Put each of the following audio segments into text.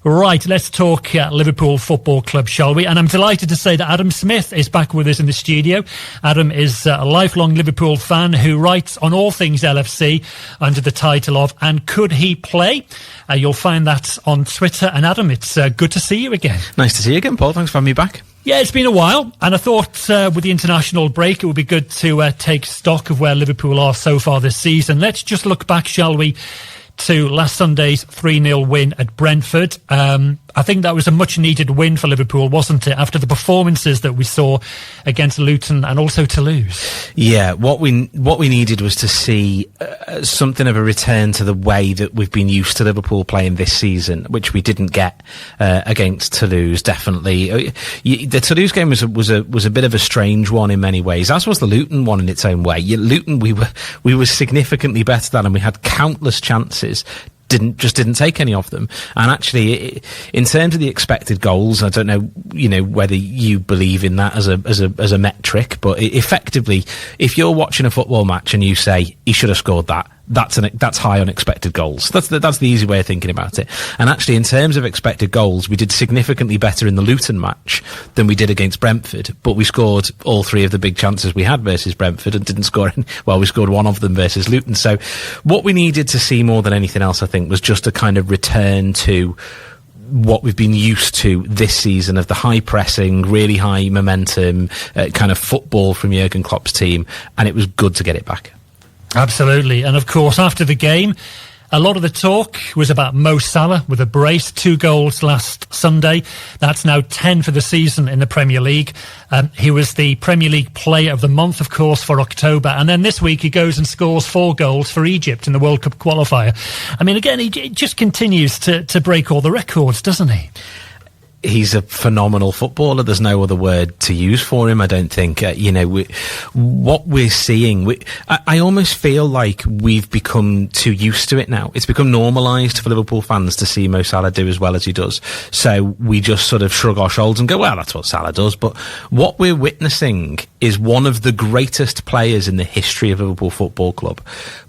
Right, let's talk Liverpool Football Club, shall we? And I'm delighted to say that Adam Smith is back with us in the studio. Adam is a lifelong Liverpool fan who writes on all things LFC under the title of And Could He Play? You'll find that on Twitter. And Adam, it's good to see you again. Nice to see you again, Paul. Thanks for having me back. Yeah, it's been a while, and I thought with the international break it would be good to take stock of where Liverpool are so far this season. Let's just look back, shall we, to last Sunday's 3-0 win at Brentford. I think that was a much-needed win for Liverpool, wasn't it, after the performances that we saw against Luton and also Toulouse? Yeah, what we needed was to see something of a return to the way that we've been used to Liverpool playing this season, which we didn't get against Toulouse, definitely. The Toulouse game was a bit of a strange one in many ways, as was the Luton one in its own way. Luton, we were significantly better than, and we had countless chances. Didn't take any of them. And actually, in terms of the expected goals, I don't know, whether you believe in that as a metric, but effectively, if you're watching a football match and you say he should have scored that, that's high on expected goals. That's the easy way of thinking about it. And actually, in terms of expected goals, we did significantly better in the Luton match than we did against Brentford, but we scored all three of the big chances we had versus Brentford and didn't score any. Well, we scored one of them versus Luton. So what we needed to see more than anything else, I think, was just a kind of return to what we've been used to this season of the high pressing, really high momentum kind of football from Jurgen Klopp's team, and it was good to get it back. Absolutely. And of course, after the game, a lot of the talk was about Mo Salah with a brace, 2 goals last Sunday. That's now 10 for the season in the Premier League. He was the Premier League Player of the Month, of course, for October. And then this week he goes and scores 4 goals for Egypt in the World Cup qualifier. I mean, again, he just continues to break all the records, doesn't he? He's a phenomenal footballer. There's no other word to use for him, I don't think. What we're seeing, I almost feel like we've become too used to it now. It's become normalised for Liverpool fans to see Mo Salah do as well as he does. So we just sort of shrug our shoulders and go, well, that's what Salah does. But what we're witnessing is one of the greatest players in the history of Liverpool Football Club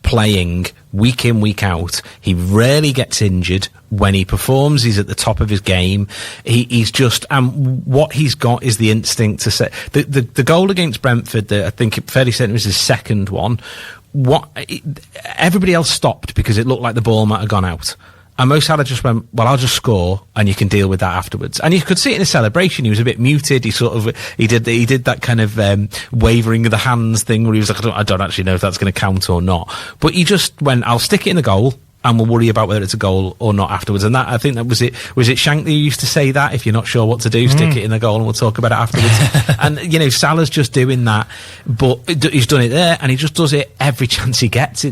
playing week in, week out. He rarely gets injured. When he performs, he's at the top of his game. He's just, what he's got is the instinct to set the goal against Brentford. I think it fairly certain was his second one. Everybody else stopped because it looked like the ball might have gone out. And Mo Salah just went, well, I'll just score, and you can deal with that afterwards. And you could see it in his celebration. He was a bit muted. He did that kind of wavering of the hands thing where he was like, I don't actually know if that's going to count or not. But he just went, I'll stick it in the goal, and we'll worry about whether it's a goal or not afterwards. And that, I think that was it. Was it Shankly who used to say that? If you're not sure what to do, stick it in the goal and we'll talk about it afterwards. And, Salah's just doing that, but he's done it there, and he just does it every chance he gets.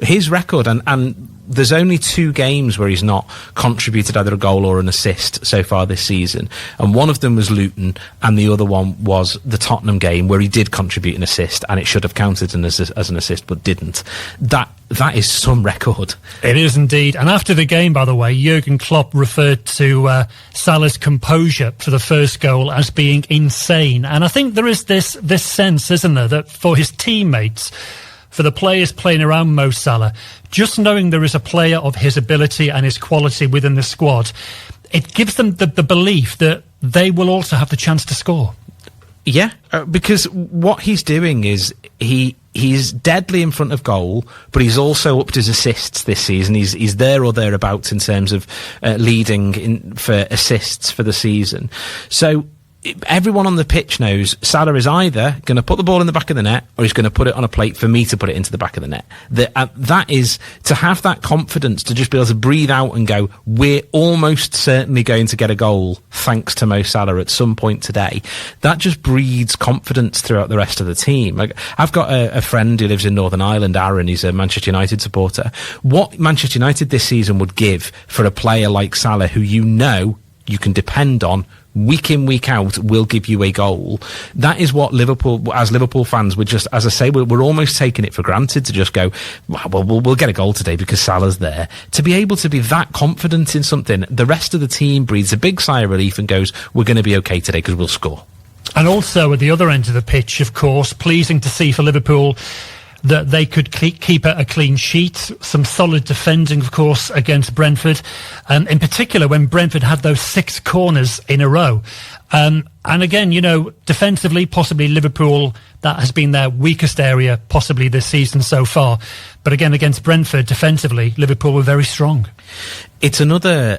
His record, and there's only 2 games where he's not contributed either a goal or an assist so far this season. And one of them was Luton, and the other one was the Tottenham game where he did contribute an assist, and it should have counted as an assist, but didn't. That is some record. It is indeed. And after the game, by the way, Jurgen Klopp referred to Salah's composure for the first goal as being insane. And I think there is this sense, isn't there, that for his teammates, for the players playing around Mo Salah, just knowing there is a player of his ability and his quality within the squad, it gives them the belief that they will also have the chance to score. Yeah, because what he's doing is he's deadly in front of goal, but he's also upped his assists this season. He's there or thereabouts in terms of leading for assists for the season. So everyone on the pitch knows Salah is either going to put the ball in the back of the net or he's going to put it on a plate for me to put it into the back of the net. That is, to have that confidence, to just be able to breathe out and go, we're almost certainly going to get a goal thanks to Mo Salah at some point today. That just breeds confidence throughout the rest of the team. Like, I've got a friend who lives in Northern Ireland, Aaron. He's a Manchester United supporter. What Manchester United this season would give for a player like Salah, who you can depend on week in, week out, will give you a goal. That is what Liverpool, as Liverpool fans, we're just, as I say, we're almost taking it for granted to just go, well, we'll get a goal today because Salah's there. To be able to be that confident in something, the rest of the team breathes a big sigh of relief and goes, we're going to be okay today because we'll score. And also at the other end of the pitch, of course, pleasing to see for Liverpool, that they could keep a clean sheet. Some solid defending, of course, against Brentford, in particular when Brentford had those 6 corners in a row. And again, defensively, possibly Liverpool, that has been their weakest area possibly this season so far. But again, against Brentford, defensively, Liverpool were very strong. It's another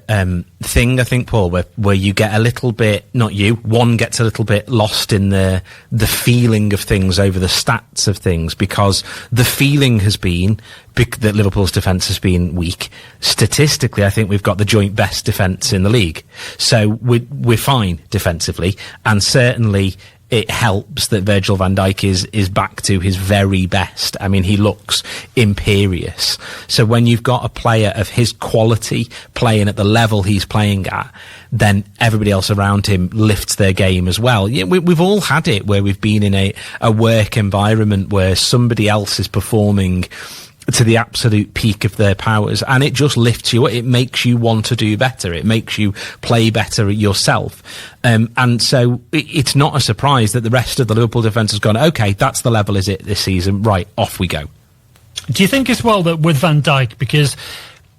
thing, I think, Paul, where you get a little bit, one gets a little bit lost in the feeling of things over the stats of things, because the feeling has been that Liverpool's defence has been weak. Statistically, I think we've got the joint best defence in the league. So we're fine defensively, and certainly it helps that Virgil van Dijk is back to his very best. I mean, he looks imperious. So when you've got a player of his quality playing at the level he's playing at, then everybody else around him lifts their game as well. Yeah, we've all had it where we've been in a work environment where somebody else is performing to the absolute peak of their powers, and it just lifts you up. It makes you want to do better. It makes you play better yourself. And so it's not a surprise that the rest of the Liverpool defence has gone, okay, that's the level, is it, this season? Right, off we go. Do you think as well that with Van Dijk, because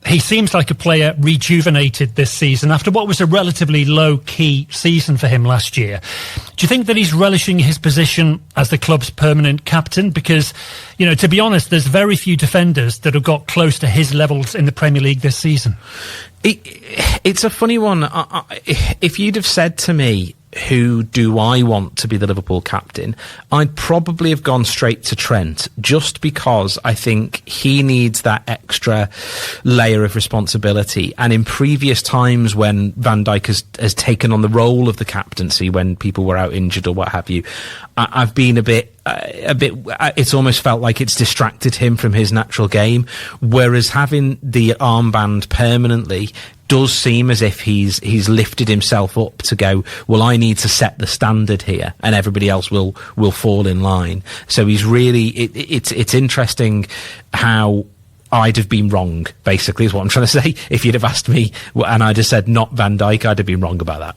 he seems like a player rejuvenated this season after what was a relatively low-key season for him last year, do you think that he's relishing his position as the club's permanent captain? Because, to be honest, there's very few defenders that have got close to his levels in the Premier League this season. It's a funny one. If you'd have said to me, who do I want to be the Liverpool captain, I'd probably have gone straight to Trent, just because I think he needs that extra layer of responsibility. And in previous times when Van Dijk has taken on the role of the captaincy, when people were out injured or what have you, I've been a bit, it's almost felt like it's distracted him from his natural game, whereas having the armband permanently does seem as if he's lifted himself up to go, well, I need to set the standard here, and everybody else will fall in line. So he's really, it's interesting how I'd have been wrong, basically, is what I'm trying to say. If you'd have asked me and I'd have said not Van Dijk, I'd have been wrong about that.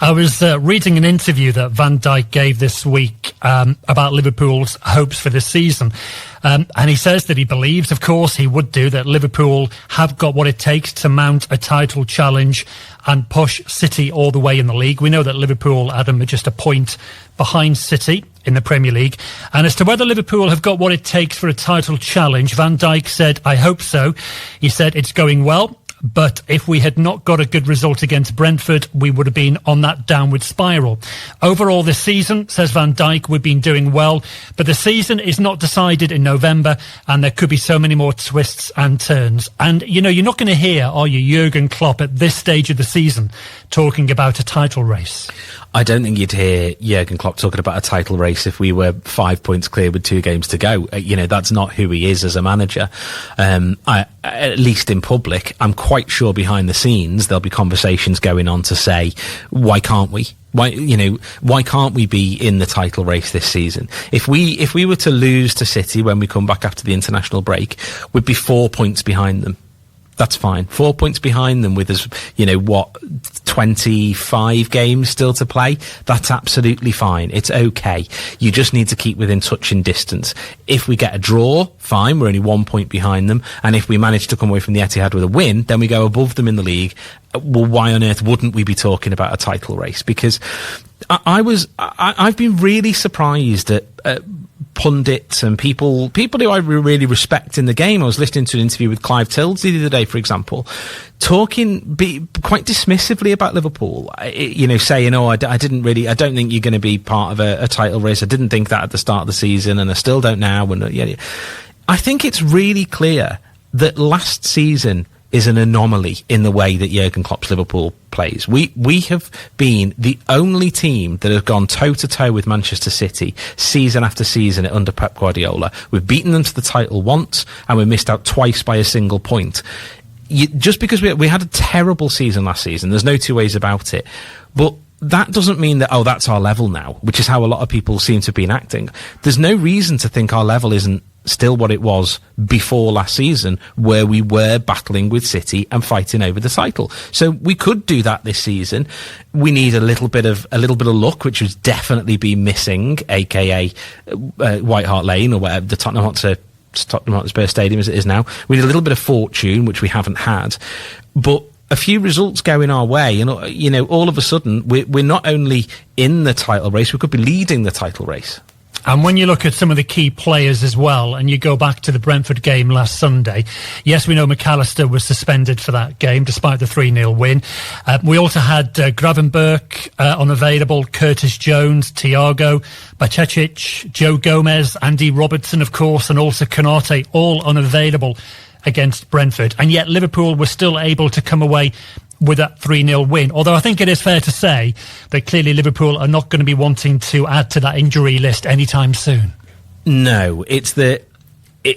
I was reading an interview that Van Dijk gave this week about Liverpool's hopes for this season. And he says that he believes, of course he would do, that Liverpool have got what it takes to mount a title challenge and push City all the way in the league. We know that Liverpool, Adam, are just a point behind City in the Premier League. And as to whether Liverpool have got what it takes for a title challenge, Van Dijk said, I hope so. He said, it's going well. But if we had not got a good result against Brentford, we would have been on that downward spiral. Overall this season, says Van Dijk, we've been doing well, but the season is not decided in November, and there could be so many more twists and turns. And, you're not going to hear, are you, Jurgen Klopp at this stage of the season talking about a title race? I don't think you'd hear Jurgen Klopp talking about a title race if we were 5 points clear with 2 games to go. That's not who he is as a manager. At least in public, I'm quite sure behind the scenes there'll be conversations going on to say, why can't we? Why can't we be in the title race this season? If we were to lose to City when we come back after the international break, we'd be 4 points behind them. That's fine. 4 points behind them with us, 25 games still to play. That's absolutely fine. It's okay. You just need to keep within touching distance. If we get a draw, fine. We're only 1 point behind them. And if we manage to come away from the Etihad with a win, then we go above them in the league. Well, why on earth wouldn't we be talking about a title race? Because I've been really surprised at pundits and people who I really respect in the game. I was listening to an interview with Clive Tildesley the other day, for example, talking quite dismissively about Liverpool, saying, I don't think you're going to be part of a title race. I didn't think that at the start of the season, and I still don't now. And I think it's really clear that last season is an anomaly in the way that Jurgen Klopp's Liverpool plays. We have been the only team that have gone toe-to-toe with Manchester City season after season under Pep Guardiola. We've beaten them to the title once, and we missed out twice by a single point. Just because we had a terrible season last season, there's no two ways about it. But that doesn't mean that, that's our level now, which is how a lot of people seem to have been acting. There's no reason to think our level isn't still what it was before last season, where we were battling with City and fighting over the title. So we could do that this season. We need a little bit of luck, which has definitely been missing, aka White Hart Lane, or whatever the Tottenham Hotspur Stadium as it is now. We need a little bit of fortune, which we haven't had, but a few results going our way, and all of a sudden we're not only in the title race, we could be leading the title race. And when you look at some of the key players as well, and you go back to the Brentford game last Sunday, yes, we know McAllister was suspended for that game, despite the 3-0 win. We also had Gravenberch unavailable, Curtis Jones, Thiago, Bajcetic, Joe Gomez, Andy Robertson, of course, and also Konate, all unavailable against Brentford. And yet Liverpool were still able to come away with that 3-0 win. Although I think it is fair to say that clearly Liverpool are not going to be wanting to add to that injury list anytime soon. No,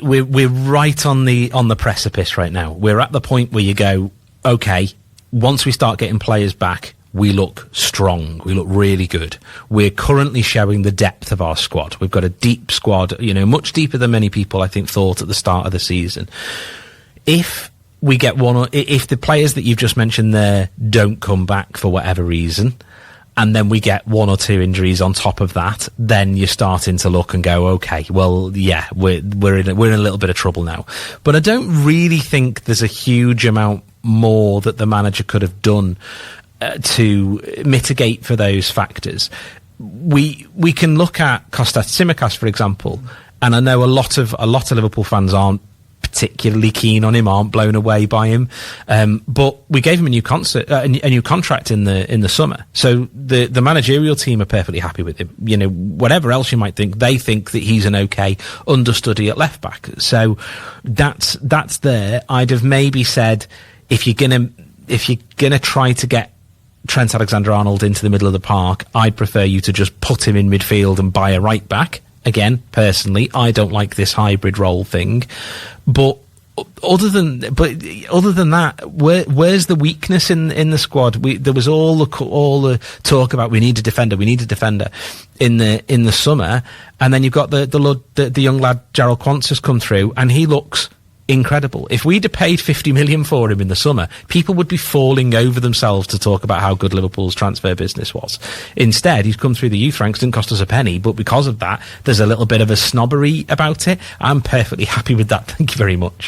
we're right on the precipice right now. We're at the point where you go, okay, once we start getting players back, we look strong. We look really good. We're currently showing the depth of our squad. We've got a deep squad, much deeper than many people I think thought at the start of the season. If we get if the players that you've just mentioned there don't come back for whatever reason, and then we get one or two injuries on top of that, then you're starting to look and go, okay, well, yeah, we're in a little bit of trouble now. But I don't really think there's a huge amount more that the manager could have done to mitigate for those factors. We can look at Kostas Tsimikas, for example, and I know a lot of Liverpool fans aren't particularly keen on him, aren't blown away by him, but we gave him a new contract in the summer, so the managerial team are perfectly happy with him. Whatever else you might think, they think that he's an okay understudy at left back, so that's there. I'd have maybe said, if you're gonna try to get Trent Alexander-Arnold into the middle of the park, I'd prefer you to just put him in midfield and buy a right back. Again, personally, I don't like this hybrid role thing, but other than that, where's the weakness in the squad? There was all the talk about we need a defender in the summer, and then you've got the young lad Jarrell Quance has come through, and he looks incredible. If we'd have paid 50 million for him in the summer, people would be falling over themselves to talk about how good Liverpool's transfer business was. Instead, he's come through the youth ranks, didn't cost us a penny, but because of that, there's a little bit of a snobbery about it. I'm perfectly happy with that. Thank you very much.